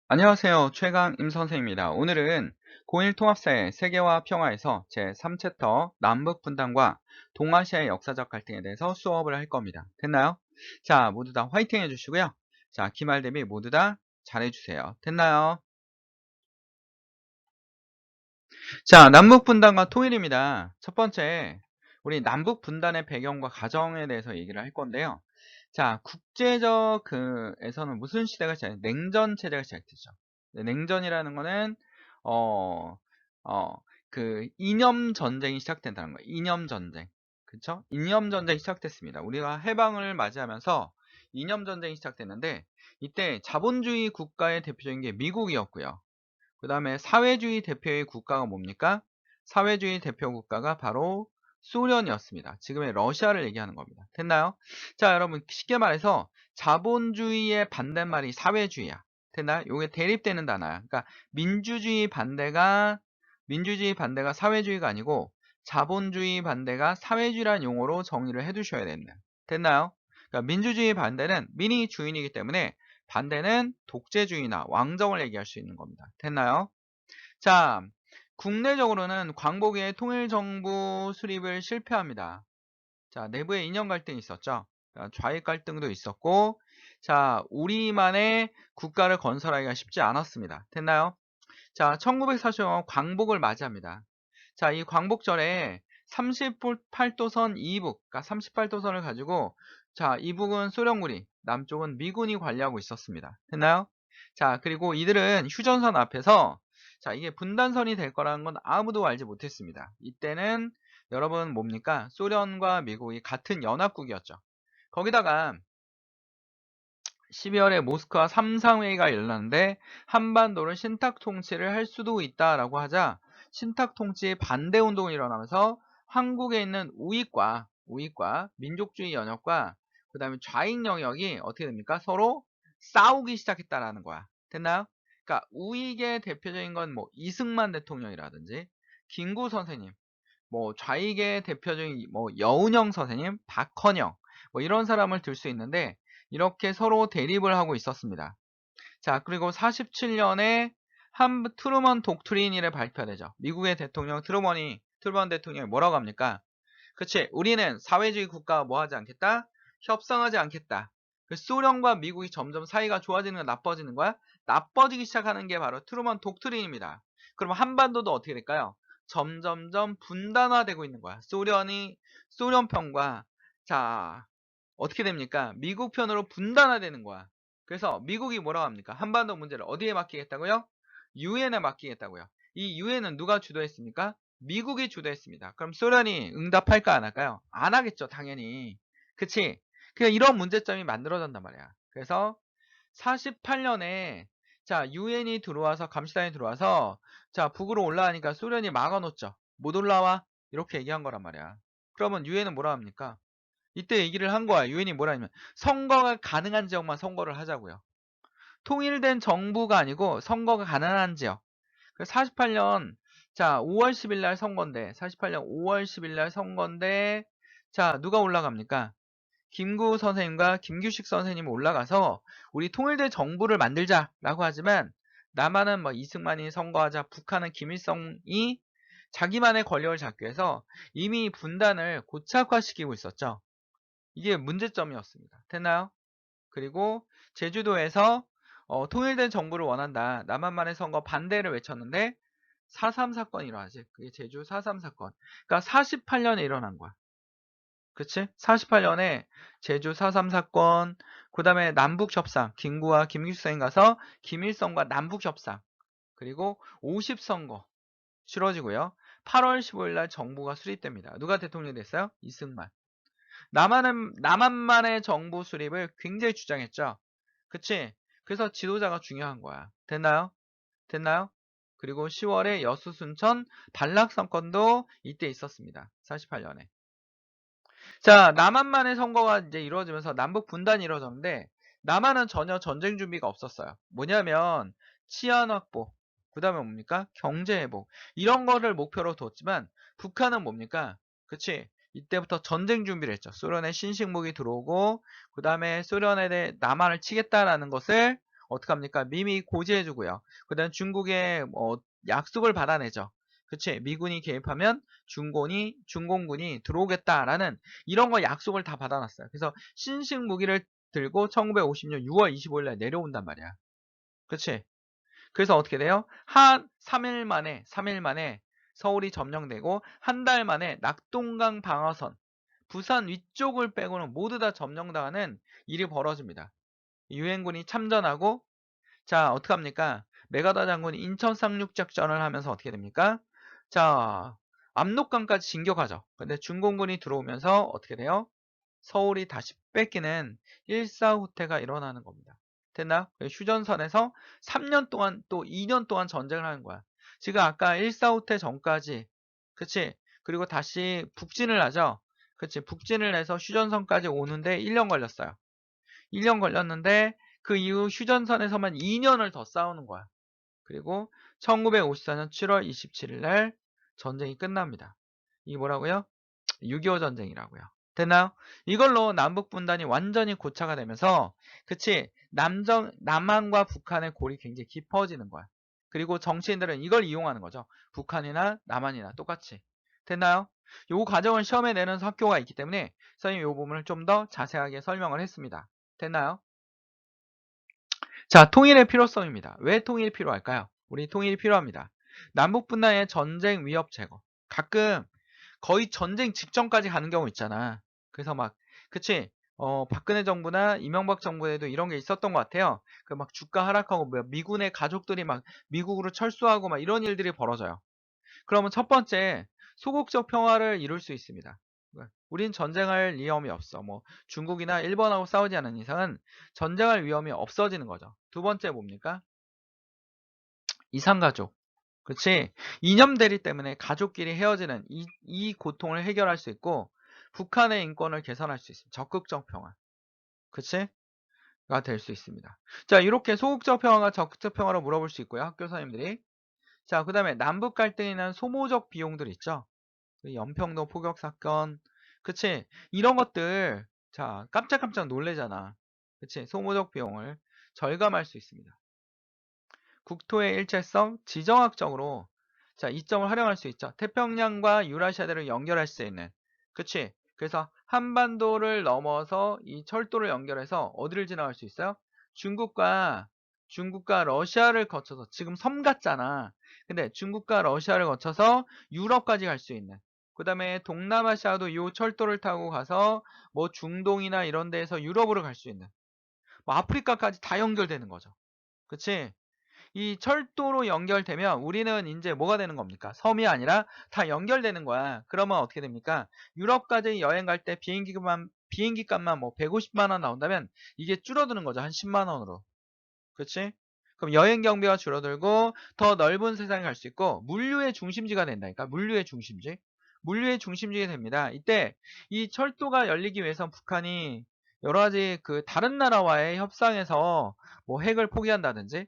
안녕하세요. 최강 임선생입니다. 오늘은 고1 통합사의 세계화 평화에서 제3챕터 남북 분단과 동아시아의 역사적 갈등에 대해서 수업을 할 겁니다. 됐나요? 자, 모두 다 화이팅 해주시고요. 자, 기말 대비 모두 다 잘해주세요. 됐나요? 자, 남북 분단과 통일입니다. 첫 번째, 우리 남북 분단의 배경과 과정에 대해서 얘기를 할 건데요. 자, 국제적 에서는 무슨 시대가 냉전 체제가 시작되죠. 네, 냉전이라는 거는 어, 어, 이념 전쟁이 시작된다는 거예요. 이념 전쟁. 그쵸? 이념 전쟁이 시작됐습니다. 우리가 해방을 맞이하면서 이념 전쟁이 시작됐는데 이때 자본주의 국가의 대표적인 게 미국이었고요. 그 다음에 사회주의 대표의 국가가 뭡니까? 사회주의 대표 국가가 바로 소련이었습니다. 지금의 러시아를 얘기하는 겁니다. 됐나요? 자, 여러분 쉽게 말해서 자본주의의 반대말이 사회주의야. 됐나요? 요게 대립되는 단어야. 그러니까 민주주의 반대가 사회주의가 아니고 자본주의 반대가 사회주의라는 용어로 정의를 해두셔야 된다. 됐나요? 그러니까 민주주의 반대는 민이 주인이기 때문에 반대는 독재주의나 왕정을 얘기할 수 있는 겁니다. 됐나요? 자, 국내적으로는 광복의 통일정부 수립을 실패합니다. 자, 내부에 이념 갈등이 있었죠. 좌익 갈등도 있었고, 자, 우리만의 국가를 건설하기가 쉽지 않았습니다. 됐나요? 자, 1945년 광복을 맞이합니다. 자, 이 광복절에 38도선 이북, 그러니까 38도선을 가지고, 자, 이북은 소련군이, 남쪽은 미군이 관리하고 있었습니다. 됐나요? 자, 그리고 이들은 휴전선 앞에서, 자, 이게 분단선이 될 거라는 건 아무도 알지 못했습니다. 이때는 여러분 뭡니까? 소련과 미국이 같은 연합국이었죠. 거기다가 12월에 모스크바 3상회의가 열렸는데 한반도를 신탁 통치를 할 수도 있다라고 하자 신탁 통치 반대 운동이 일어나면서 한국에 있는 우익과 민족주의 연합과 그 다음에 좌익 영역이 어떻게 됩니까? 서로 싸우기 시작했다라는 거야. 됐나요? 그러니까 우익의 대표적인 건 뭐 이승만 대통령이라든지 김구 선생님, 뭐 좌익의 대표적인 뭐 여운형 선생님, 박헌영 뭐 이런 사람을 들 수 있는데 이렇게 서로 대립을 하고 있었습니다. 자, 그리고 47년에 트루먼 독트린이를 발표되죠. 미국의 대통령 트루먼 대통령이 뭐라고 합니까? 그치, 우리는 사회주의 국가와 뭐 하지 않겠다? 협상하지 않겠다. 소련과 미국이 점점 사이가 좋아지는 거야, 나빠지는 거야? 나빠지기 시작하는 게 바로 트루먼 독트린입니다. 그럼 한반도도 어떻게 될까요? 점점점 분단화되고 있는 거야. 소련 편과, 자, 어떻게 됩니까? 미국 편으로 분단화되는 거야. 그래서 미국이 뭐라고 합니까? 한반도 문제를 어디에 맡기겠다고요? 유엔에 맡기겠다고요. 이 유엔은 누가 주도했습니까? 미국이 주도했습니다. 그럼 소련이 응답할까 안 할까요? 안 하겠죠, 당연히. 그치? 그냥 이런 문제점이 만들어졌단 말이야. 그래서 48년에 자, 유엔이 들어와서 감시단이 들어와서 자, 북으로 올라가니까 소련이 막아놓죠. 못 올라와. 이렇게 얘기한 거란 말이야. 그러면 유엔은 뭐라 합니까? 이때 얘기를 한 거야. 유엔이 뭐라 하냐면 선거가 가능한 지역만 선거를 하자고요. 통일된 정부가 아니고 선거가 가능한 지역. 48년 자 5월 10일 날 선거인데 48년 5월 10일 날 선거인데 자 누가 올라갑니까? 김구 선생님과 김규식 선생님이 올라가서 우리 통일된 정부를 만들자라고 하지만 남한은 뭐 이승만이 선거하자 북한은 김일성이 자기만의 권력을 잡기 위해서 이미 분단을 고착화시키고 있었죠. 이게 문제점이었습니다. 됐나요? 그리고 제주도에서 통일된 정부를 원한다. 남한만의 선거 반대를 외쳤는데 4.3 사건이 일어나지. 그게 제주 4.3 사건. 그러니까 48년에 일어난 거야. 그치? 48년에 제주 4.3 사건, 그 다음에 남북협상, 김구와 김일성이 가서 김일성과 남북협상, 그리고 50선거 치러지고요. 8월 15일 날 정부가 수립됩니다. 누가 대통령이 됐어요? 이승만. 남한만의 정부 수립을 굉장히 주장했죠. 그치? 그래서 지도자가 중요한 거야. 됐나요? 됐나요? 그리고 10월에 여수 순천 단락 사건도 이때 있었습니다. 48년에. 자, 남한만의 선거가 이제 이루어지면서 남북 분단이 이루어졌는데 남한은 전혀 전쟁 준비가 없었어요. 뭐냐면 치안 확보, 그다음에 뭡니까? 경제 회복. 이런 거를 목표로 뒀지만 북한은 뭡니까? 그치? 이때부터 전쟁 준비를 했죠. 소련의 신식무기 들어오고 그다음에 소련에 대해 남한을 치겠다라는 것을 어떡합니까? 미미 고지해주고요. 그 다음 중국에 뭐 약속을 받아내죠. 그치? 미군이 개입하면 중공군이 들어오겠다라는 이런 거 약속을 다 받아놨어요. 그래서 신식 무기를 들고 1950년 6월 25일 날 내려온단 말이야. 그치? 그래서 어떻게 돼요? 한 3일 만에 서울이 점령되고 한 달 만에 낙동강 방어선, 부산 위쪽을 빼고는 모두 다 점령당하는 일이 벌어집니다. 유엔군이 참전하고 자, 어떡합니까? 메가다 장군이 인천 상륙작전을 하면서 어떻게 됩니까? 자, 압록강까지 진격하죠. 근데 중공군이 들어오면서 어떻게 돼요? 서울이 다시 뺏기는 일사후퇴가 일어나는 겁니다. 됐나요? 휴전선에서 3년 동안 또 2년 동안 전쟁을 하는 거야. 지금 아까 일사후퇴 전까지, 그치? 그리고 다시 북진을 하죠. 그치? 북진을 해서 휴전선까지 오는데 1년 걸렸어요. 1년 걸렸는데 그 이후 휴전선에서만 2년을 더 싸우는 거야. 그리고 1954년 7월 27일 날 전쟁이 끝납니다. 이게 뭐라고요? 6.25 전쟁이라고요. 됐나요? 이걸로 남북 분단이 완전히 고착화 되면서 그치? 남한과 북한의 골이 굉장히 깊어지는 거야. 그리고 정치인들은 이걸 이용하는 거죠. 북한이나 남한이나 똑같이. 됐나요? 요 과정을 시험에 내는 학교가 있기 때문에 선생님이 이 부분을 좀 더 자세하게 설명을 했습니다. 됐나요? 자, 통일의 필요성입니다. 왜 통일이 필요할까요? 우리 통일이 필요합니다. 남북 분단의 전쟁 위협 제거. 가끔 거의 전쟁 직전까지 가는 경우 있잖아. 그래서 막, 그치? 박근혜 정부나 이명박 정부에도 이런 게 있었던 것 같아요. 그 막 주가 하락하고 미군의 가족들이 막 미국으로 철수하고 막 이런 일들이 벌어져요. 그러면 첫 번째, 소극적 평화를 이룰 수 있습니다. 우린 전쟁할 위험이 없어. 뭐 중국이나 일본하고 싸우지 않은 이상은 전쟁할 위험이 없어지는 거죠. 두 번째 뭡니까? 이산가족. 그치? 이념 대립 때문에 가족끼리 헤어지는 이 고통을 해결할 수 있고 북한의 인권을 개선할 수 있습니다. 적극적 평화. 그치? 가 될 수 있습니다. 자, 이렇게 소극적 평화가 적극적 평화로 물어볼 수 있고요. 학교 선생님들이. 자, 그 다음에 남북 갈등이 난 소모적 비용들 있죠? 그 연평도 포격 사건. 그치? 이런 것들, 자, 깜짝깜짝 놀래잖아. 그치? 소모적 비용을 절감할 수 있습니다. 국토의 일체성, 지정학적으로 자, 이점을 활용할 수 있죠. 태평양과 유라시아대를 연결할 수 있는. 그치? 그래서 한반도를 넘어서 이 철도를 연결해서 어디를 지나갈 수 있어요? 중국과 러시아를 거쳐서 지금 섬 같잖아. 근데 중국과 러시아를 거쳐서 유럽까지 갈 수 있는. 그 다음에 동남아시아도 이 철도를 타고 가서 뭐 중동이나 이런 데에서 유럽으로 갈 수 있는. 뭐 아프리카까지 다 연결되는 거죠. 그치? 이 철도로 연결되면 우리는 이제 뭐가 되는 겁니까? 섬이 아니라 다 연결되는 거야. 그러면 어떻게 됩니까? 유럽까지 여행 갈 때 비행기 값만 뭐 150만 원 나온다면 이게 줄어드는 거죠. 한 10만 원으로. 그렇지? 그럼 여행 경비가 줄어들고 더 넓은 세상에 갈 수 있고 물류의 중심지가 된다니까. 물류의 중심지. 물류의 중심지가 됩니다. 이때 이 철도가 열리기 위해서 북한이 여러 가지 그 다른 나라와의 협상에서 뭐 핵을 포기한다든지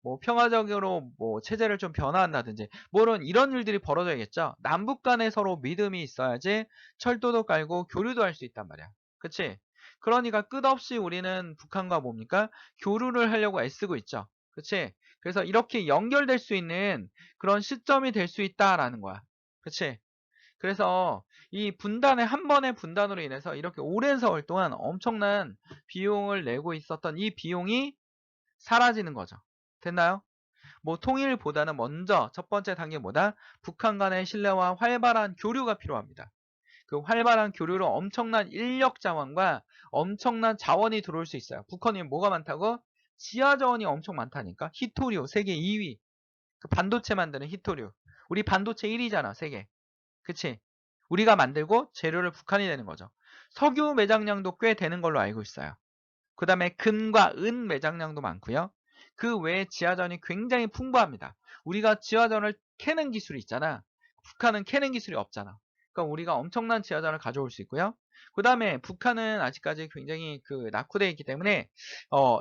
뭐 평화적으로 뭐 체제를 좀 변화한다든지 뭐런 이런 일들이 벌어져야겠죠. 남북 간에 서로 믿음이 있어야지 철도도 깔고 교류도 할 수 있단 말이야. 그치? 그러니까 끝없이 우리는 북한과 뭡니까? 교류를 하려고 애쓰고 있죠. 그치? 그래서 이렇게 연결될 수 있는 그런 시점이 될 수 있다라는 거야. 그치? 그래서 이 분단의 한 번의 분단으로 인해서 이렇게 오랜 세월 동안 엄청난 비용을 내고 있었던 이 비용이 사라지는 거죠. 됐나요? 뭐 통일보다는 먼저 첫 번째 단계보다 북한 간의 신뢰와 활발한 교류가 필요합니다. 그 활발한 교류로 엄청난 인력 자원과 엄청난 자원이 들어올 수 있어요. 북한이 뭐가 많다고? 지하 자원이 엄청 많다니까. 히토류 세계 2위. 그 반도체 만드는 히토류. 우리 반도체 1위잖아, 세계. 그치? 우리가 만들고 재료를 북한이 되는 거죠. 석유 매장량도 꽤 되는 걸로 알고 있어요. 그 다음에 금과 은 매장량도 많고요. 그 외에 지하전이 굉장히 풍부합니다. 우리가 지하전을 캐는 기술이 있잖아. 북한은 캐는 기술이 없잖아. 그러니까 우리가 엄청난 지하전을 가져올 수 있고요. 그 다음에 북한은 아직까지 굉장히 그 낙후되어 있기 때문에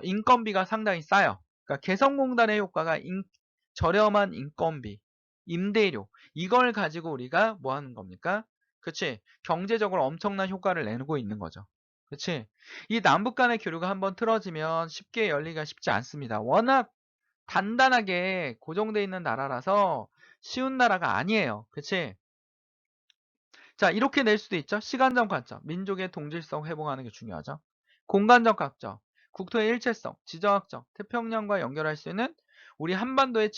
인건비가 상당히 싸요. 그러니까 개성공단의 효과가 저렴한 인건비, 임대료 이걸 가지고 우리가 뭐 하는 겁니까? 그치? 경제적으로 엄청난 효과를 내고 있는 거죠. 그치? 이 남북 간의 교류가 한번 틀어지면 쉽게 열리기가 쉽지 않습니다. 워낙 단단하게 고정되어 있는 나라라서 쉬운 나라가 아니에요. 그치? 자, 이렇게 낼 수도 있죠. 시간적 관점, 민족의 동질성 회복하는 게 중요하죠. 공간적 관점, 국토의 일체성, 지정학적, 태평양과 연결할 수 있는 우리 한반도에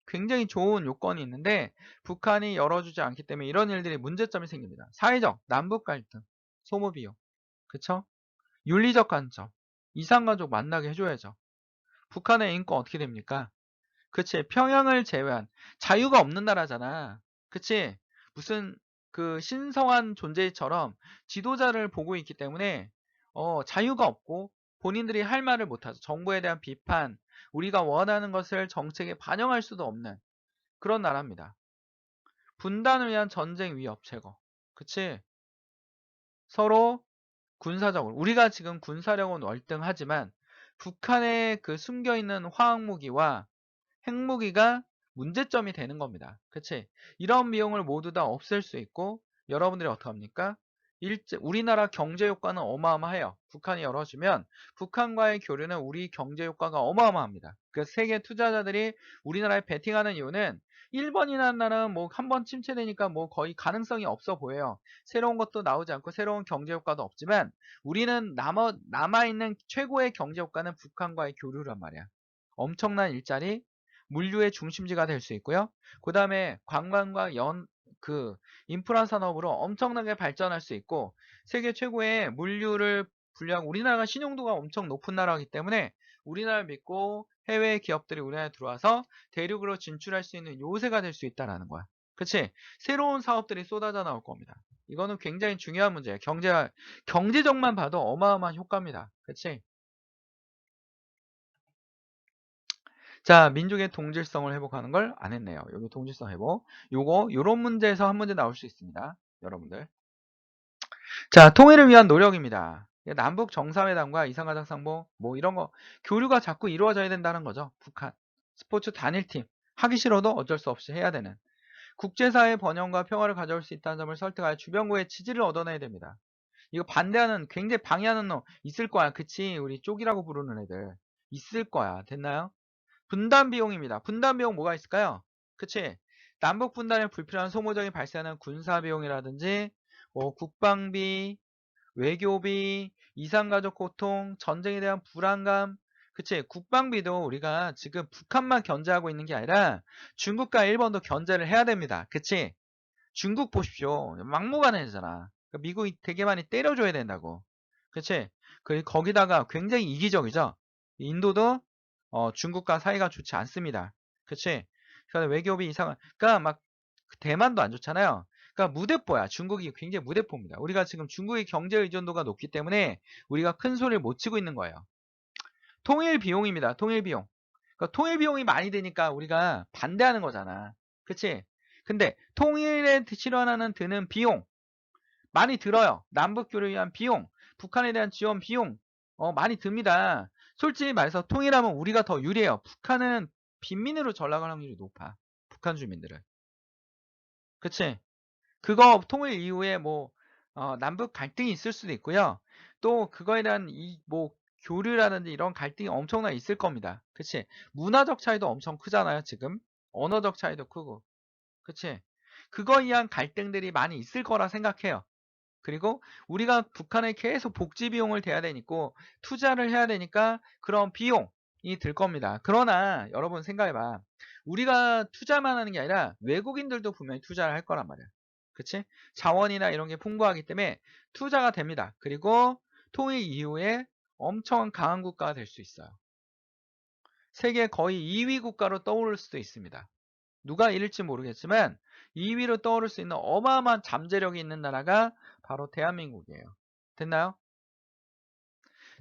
굉장히 좋은 요건이 있는데 북한이 열어주지 않기 때문에 이런 일들이 문제점이 생깁니다. 사회적, 남북 갈등, 소모 비용, 그쵸? 윤리적 관점, 이산가족 만나게 해줘야죠. 북한의 인권 어떻게 됩니까? 그치. 평양을 제외한 자유가 없는 나라잖아. 그치. 무슨 그 신성한 존재처럼 지도자를 보고 있기 때문에 자유가 없고 본인들이 할 말을 못하죠. 정부에 대한 비판, 우리가 원하는 것을 정책에 반영할 수도 없는 그런 나라입니다. 분단을 위한 전쟁 위협 제거. 그치. 서로 군사적으로 우리가 지금 군사력은 월등하지만 북한의 그 숨겨있는 화학무기와 핵무기가 문제점이 되는 겁니다. 그치? 이런 비용을 모두 다 없앨 수 있고 여러분들이 어떻게 합니까? 우리나라 경제 효과는 어마어마해요. 북한이 열어주면 북한과의 교류는 우리 경제 효과가 어마어마합니다. 그 세계 투자자들이 우리나라에 베팅하는 이유는 일본이라는 나라는 뭐 한번 침체되니까 뭐 거의 가능성이 없어 보여요. 새로운 것도 나오지 않고 새로운 경제 효과도 없지만 우리는 남아있는 최고의 경제 효과는 북한과의 교류란 말이야. 엄청난 일자리, 물류의 중심지가 될 수 있고요. 그 다음에 관광과 인프라 산업으로 엄청나게 발전할 수 있고, 세계 최고의 물류를 분류하고, 우리나라가 신용도가 엄청 높은 나라이기 때문에 우리나라를 믿고 해외 기업들이 우리나라에 들어와서 대륙으로 진출할 수 있는 요새가 될 수 있다라는 거야. 그치? 새로운 사업들이 쏟아져 나올 겁니다. 이거는 굉장히 중요한 문제예요. 경제적만 봐도 어마어마한 효과입니다. 그치? 자, 민족의 동질성을 회복하는 걸 안 했네요. 여기 동질성 회복. 요런 문제에서 한 문제 나올 수 있습니다. 여러분들. 자, 통일을 위한 노력입니다. 남북 정상회담과 이산가족 상봉, 뭐 이런 거, 교류가 자꾸 이루어져야 된다는 거죠. 북한. 스포츠 단일팀. 하기 싫어도 어쩔 수 없이 해야 되는. 국제사회 번영과 평화를 가져올 수 있다는 점을 설득하여 주변국의 지지를 얻어내야 됩니다. 이거 반대하는, 굉장히 방해하는 놈 있을 거야. 그치? 우리 쪽이라고 부르는 애들. 있을 거야. 됐나요? 분단 비용입니다. 분단 비용 뭐가 있을까요? 그치? 남북 분단에 불필요한 소모적인 발생하는 군사 비용이라든지 뭐 국방비, 외교비, 이산가족 고통, 전쟁에 대한 불안감. 그치? 국방비도 우리가 지금 북한만 견제하고 있는 게 아니라 중국과 일본도 견제를 해야 됩니다. 그치? 중국 보십시오. 막무가내잖아. 미국이 되게 많이 때려줘야 된다고. 그치? 거기다가 굉장히 이기적이죠. 인도도 중국과 사이가 좋지 않습니다. 그치? 그래서 외교비 이상한, 그러니까 막 대만도 안 좋잖아요. 그러니까 무대뽀야. 중국이 굉장히 무대뽀입니다. 우리가 지금 중국의 경제 의존도가 높기 때문에 우리가 큰 소리를 못 치고 있는 거예요. 통일 비용입니다. 통일 비용. 그러니까 통일 비용이 많이 드니까 우리가 반대하는 거잖아. 그치? 근데 통일에 실현하는 드는 비용 많이 들어요. 남북 교류를 위한 비용, 북한에 대한 지원 비용 많이 듭니다. 솔직히 말해서 통일하면 우리가 더 유리해요. 북한은 빈민으로 전락할 확률이 높아. 북한 주민들은. 그치? 그거 통일 이후에 뭐 남북 갈등이 있을 수도 있고요. 또 그거에 대한 뭐 교류라든지 이런 갈등이 엄청나게 있을 겁니다. 그치? 문화적 차이도 엄청 크잖아요, 지금. 언어적 차이도 크고. 그치? 그거에 의한 갈등들이 많이 있을 거라 생각해요. 그리고 우리가 북한에 계속 복지 비용을 대야 되니까 투자를 해야 되니까 그런 비용이 들 겁니다. 그러나 여러분 생각해봐. 우리가 투자만 하는 게 아니라 외국인들도 분명히 투자를 할 거란 말이야. 그치? 자원이나 이런 게 풍부하기 때문에 투자가 됩니다. 그리고 통일 이후에 엄청 강한 국가가 될 수 있어요. 세계 거의 2위 국가로 떠오를 수도 있습니다. 누가 이럴지 모르겠지만 2위로 떠오를 수 있는 어마어마한 잠재력이 있는 나라가 바로 대한민국이에요. 됐나요?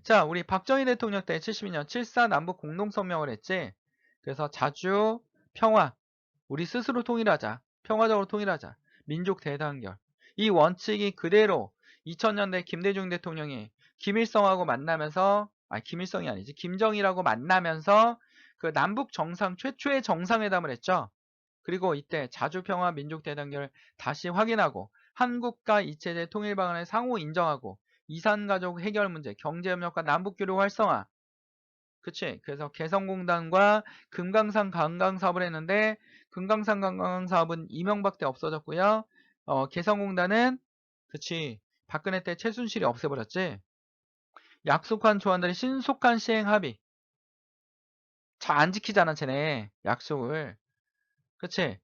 자, 우리 박정희 대통령 때 72년 7.4 남북 공동성명을 했지. 그래서 자주 평화, 우리 스스로 통일하자, 평화적으로 통일하자, 민족 대단결. 이 원칙이 그대로 2000년대 김대중 대통령이 김일성하고 만나면서, 김일성이 아니지, 김정일하고 만나면서 그 남북 정상 최초의 정상회담을 했죠. 그리고 이때 자주평화 민족대단결 다시 확인하고 한국과 이체제 통일 방안을 상호 인정하고 이산가족 해결 문제, 경제협력과 남북교류 활성화. 그치? 그래서 개성공단과 금강산 관광 사업을 했는데 금강산 관광 사업은 이명박 때 없어졌고요. 개성공단은 그치? 박근혜 때 최순실이 없애버렸지. 약속한 조항들의 신속한 시행 합의. 잘 안 지키잖아, 쟤네. 약속을. 그치?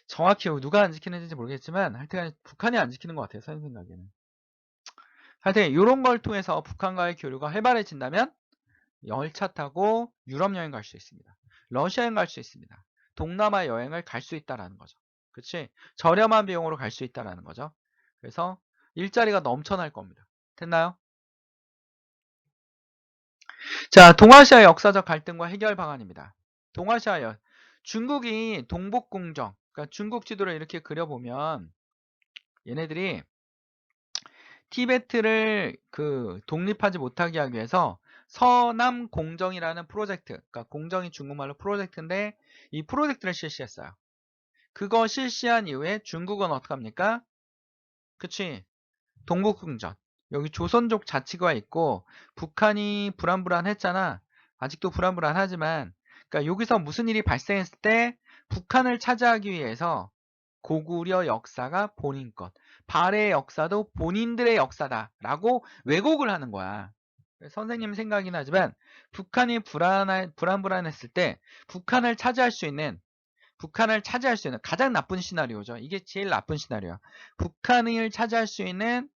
정확히 누가 안 지키는지 모르겠지만 하여튼 북한이 안 지키는 것 같아요. 선생님 생각에는. 하여튼 이런 걸 통해서 북한과의 교류가 활발해진다면 열차 타고 유럽 여행 갈 수 있습니다. 러시아 여행 갈 수 있습니다. 동남아 여행을 갈 수 있다라는 거죠. 그치? 저렴한 비용으로 갈 수 있다라는 거죠. 그래서 일자리가 넘쳐날 겁니다. 됐나요? 자, 동아시아 역사적 갈등과 해결 방안입니다. 동아시아 중국이 동북공정, 그러니까 중국 지도를 이렇게 그려보면 얘네들이 티베트를 독립하지 못하게 하기 위해서 서남 공정이라는 프로젝트, 그러니까 공정이 중국말로 프로젝트인데 이 프로젝트를 실시했어요. 그거 실시한 이후에 중국은 어떡합니까? 그치? 동북공정. 여기 조선족 자치구가 있고 북한이 불안불안했잖아. 아직도 불안불안하지만 그러니까 여기서 무슨 일이 발생했을 때 북한을 차지하기 위해서 고구려 역사가 본인 것, 발해의 역사도 본인들의 역사다라고 왜곡을 하는 거야. 선생님 생각이긴 하지만 북한이 불안했을 때 북한을 차지할 수 있는 가장 나쁜 시나리오죠. 이게 제일 나쁜 시나리오야. 북한을 차지할 수 있는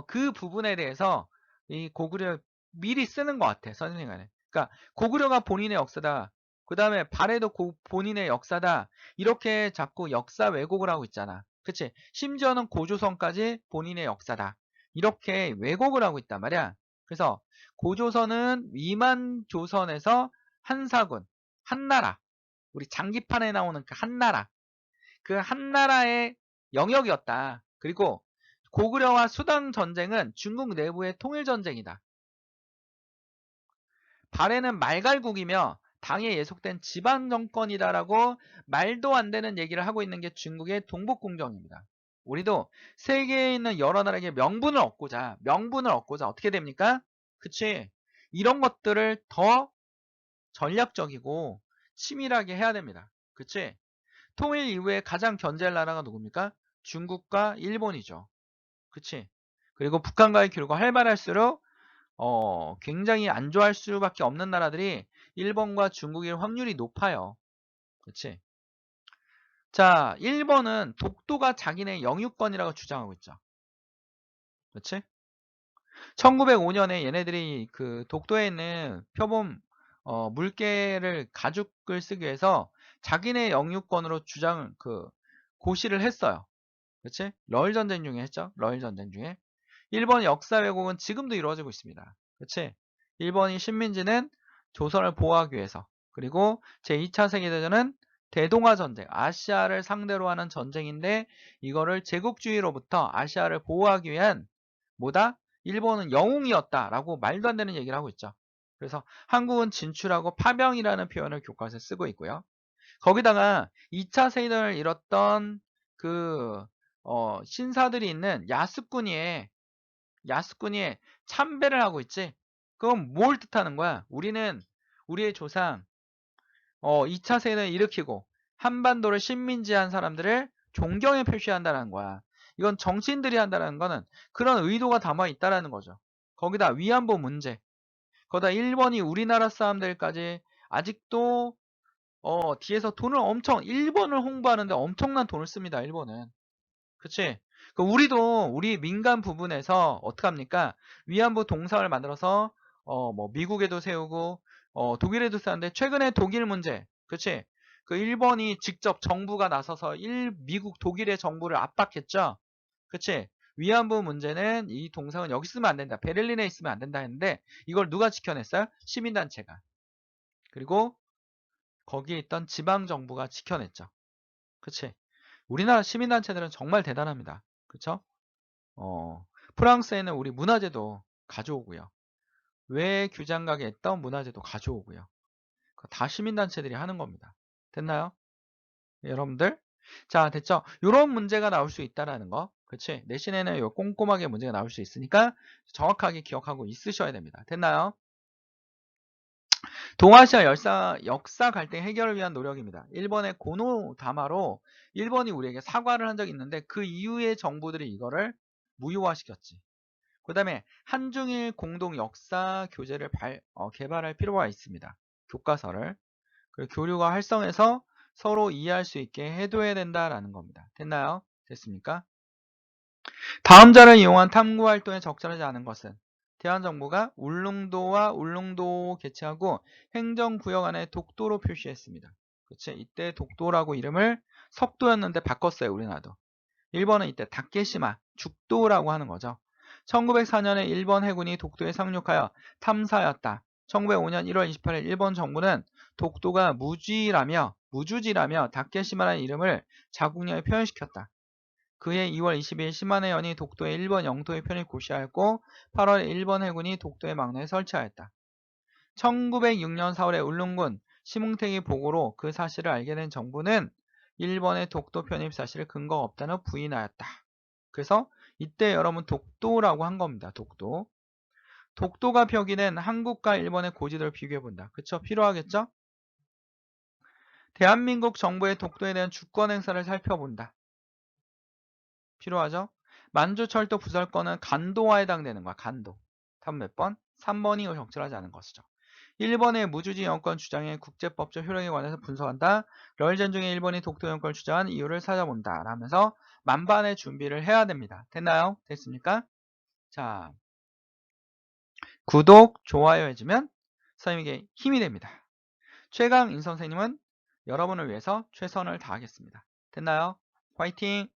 그 부분에 대해서 이 고구려 미리 쓰는 것 같아. 선생님간에. 그러니까 고구려가 본인의 역사다. 그 다음에 발해도 본인의 역사다. 이렇게 자꾸 역사 왜곡을 하고 있잖아. 그치? 심지어는 고조선까지 본인의 역사다. 이렇게 왜곡을 하고 있단 말이야. 그래서 고조선은 위만 조선에서 한사군, 한나라. 우리 장기판에 나오는 그 한나라. 그 한나라의 영역이었다. 그리고 고구려와 수당 전쟁은 중국 내부의 통일 전쟁이다. 발해는 말갈국이며 당에 예속된 지방 정권이다라고 말도 안 되는 얘기를 하고 있는 게 중국의 동북공정입니다. 우리도 세계에 있는 여러 나라에게 명분을 얻고자 어떻게 됩니까? 그치? 이런 것들을 더 전략적이고 치밀하게 해야 됩니다. 그치? 통일 이후에 가장 견제할 나라가 누굽니까? 중국과 일본이죠. 그치? 그리고 북한과의 교류가 활발할수록 굉장히 안 좋아할 수밖에 없는 나라들이 일본과 중국일 확률이 높아요. 그치? 자, 일본은 독도가 자기네 영유권이라고 주장하고 있죠. 그치? 1905년에 얘네들이 그 독도에 있는 표범 물개를 가죽을 쓰기 위해서 자기네 영유권으로 고시를 했어요. 그치? 러일 전쟁 중에 했죠. 러일 전쟁 중에. 일본의 역사 왜곡은 지금도 이루어지고 있습니다. 그치? 일본이 식민지는 조선을 보호하기 위해서, 그리고 제2차 세계대전은 대동아 전쟁, 아시아를 상대로 하는 전쟁인데 이거를 제국주의로부터 아시아를 보호하기 위한 뭐다? 일본은 영웅이었다라고 말도 안 되는 얘기를 하고 있죠. 그래서 한국은 진출하고 파병이라는 표현을 교과서에 쓰고 있고요. 거기다가 2차 세계대전을 잃었던 그 신사들이 있는 야스쿠니에 참배를 하고 있지. 그럼 뭘 뜻하는 거야? 우리의 조상 2차 세계대전을 일으키고 한반도를 식민지한 사람들을 존경에 표시한다는 거야. 이건 정치인들이 한다는 거는 그런 의도가 담아 있다라는 거죠. 거기다 위안부 문제. 거기다 일본이 우리나라 사람들까지 아직도 뒤에서 일본을 홍보하는데 엄청난 돈을 씁니다. 일본은. 그치? 우리 민간 부분에서 어떡합니까? 위안부 동상을 만들어서, 뭐, 미국에도 세우고, 독일에도 세우는데, 최근에 독일 문제, 그치? 일본이 직접 정부가 나서서 미국, 독일의 정부를 압박했죠? 그치? 위안부 문제는 이 동상은 여기 쓰면 안 된다. 베를린에 있으면 안 된다 했는데, 이걸 누가 지켜냈어요? 시민단체가. 그리고 거기에 있던 지방정부가 지켜냈죠. 그치? 우리나라 시민단체들은 정말 대단합니다. 그쵸? 프랑스에는 우리 문화재도 가져오고요. 외 규장각에 있던 문화재도 가져오고요. 다 시민단체들이 하는 겁니다. 됐나요? 여러분들? 자, 됐죠? 요런 문제가 나올 수 있다라는 거. 그치? 내신에는 요 꼼꼼하게 문제가 나올 수 있으니까 정확하게 기억하고 있으셔야 됩니다. 됐나요? 동아시아 역사 갈등 해결을 위한 노력입니다. 일본의 고노다마로 일본이 우리에게 사과를 한 적이 있는데 그 이후에 정부들이 이거를 무효화시켰지. 그 다음에 한중일 공동 역사 교재를 개발할 필요가 있습니다. 교과서를. 그리고 교류가 활성해서 서로 이해할 수 있게 해둬야 된다라는 겁니다. 됐나요? 됐습니까? 다음 자를 이용한 탐구 활동에 적절하지 않은 것은 대한정부가 울릉도와 울릉도 개최하고 행정구역 안에 독도로 표시했습니다. 그치? 이때 독도라고 이름을 석도였는데 바꿨어요. 우리나라도. 일본은 이때 다케시마, 죽도라고 하는 거죠. 1904년에 일본 해군이 독도에 상륙하여 탐사하였다. 1905년 1월 28일 일본 정부는 독도가 무주지라며 다케시마라는 이름을 자국령에 표현시켰다. 그해 2월 22일 시마네현이 독도의 일본 영토의 편입 고시하였고 8월에 일본 해군이 독도의 막로에 설치하였다. 1906년 4월에 울릉군 시뭉택이 보고로 그 사실을 알게 된 정부는 일본의 독도 편입 사실을 근거가 없다는 부인하였다. 그래서 이때 여러분 독도라고 한 겁니다. 독도. 독도가 표기된 한국과 일본의 고지도를 비교해본다. 그쵸? 필요하겠죠? 대한민국 정부의 독도에 대한 주권 행사를 살펴본다. 필요하죠? 만주철도 부설권은 간도와 해당되는 거야. 간도. 답 몇 번? 3번이 적절하지 않은 것이죠. 일본의 무주지 영권 주장의 국제법적 효력에 관해서 분석한다. 럴전 중에 일본이 독도 영권을 주장한 이유를 찾아본다. 라면서 만반의 준비를 해야 됩니다. 됐나요? 됐습니까? 자, 구독, 좋아요 해주면 선생님에게 힘이 됩니다. 최강인 선생님은 여러분을 위해서 최선을 다하겠습니다. 됐나요? 화이팅!